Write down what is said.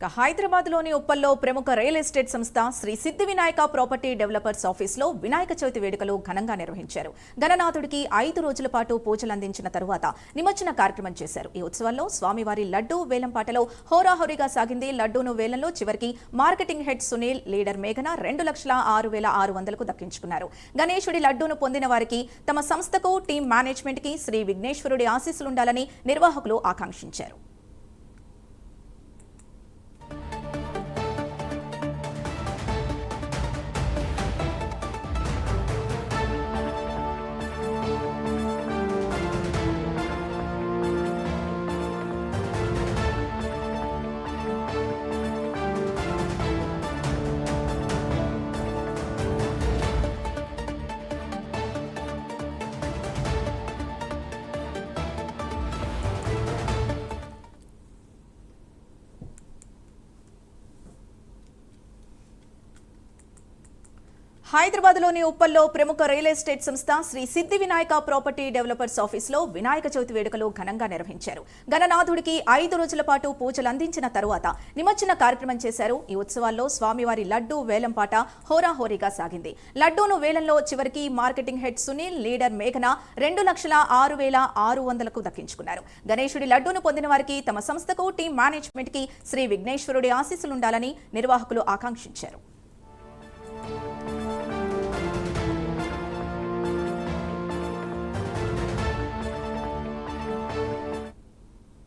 హైదరాబాద్లోని ఉప్పల్లో ప్రముఖ real estate సంస్థ శ్రీ సిద్ధి వినాయక ప్రాపర్టీ డెవలపర్స్ ఆఫీస్లో వినాయక చవితి వేడుకలు ఘనంగా నిర్వహించారు. గణనాథుడికి 5 రోజుల పాటు పూజలు అందించిన తరువాత నిమజ్జన కార్యక్రమం చేశారు. ఈ ఉత్సవాల్లో స్వామివారి లడ్డూ వేలంపాటలో హోరాహోరీగా సాగింది. లడ్డూను వేలంలో చివరికి మార్కెటింగ్ హెడ్ సునీల్, లీడర్ మేఘన 2,06,600కు దక్కించుకున్నారు. గణేశుడి లడ్డూను పొందిన వారికి, తమ సంస్థకు, టీం మేనేజ్మెంట్ కి శ్రీ విఘ్నేశ్వరుడి ఆశీస్సులుండాలని నిర్వాహకులు ఆకాంక్షించారు. హైదరాబాద్లోని ఉప్పల్లో ప్రముఖ రియల్ ఎస్టేట్ సంస్థ శ్రీ సిద్ధి వినాయక ప్రాపర్టీ డెవలపర్స్ ఆఫీస్లో వినాయక చవితి వేడుకలు ఘనంగా నిర్వహించారు. గణనాథుడికి 5 రోజుల పాటు పూజలు అందించిన తరువాత నిమజ్జన కార్యక్రమం చేశారు. ఈ ఉత్సవాల్లో స్వామివారి లడ్డూ వేలంపాట హోరాహోరీగా సాగింది. లడ్డూను వేలంలో చివరికి మార్కెటింగ్ హెడ్ సునీల్, లీడర్ మేఘన 2,06,600కు దక్కించుకున్నారు. గణేశుడి లడ్డూను పొందిన వారికి, తమ సంస్థకు, టీం మేనేజ్మెంట్ కి శ్రీ విఘ్నేశ్వరుడి ఆశీస్సులుండాలని నిర్వాహకులు ఆకాంక్షించారు.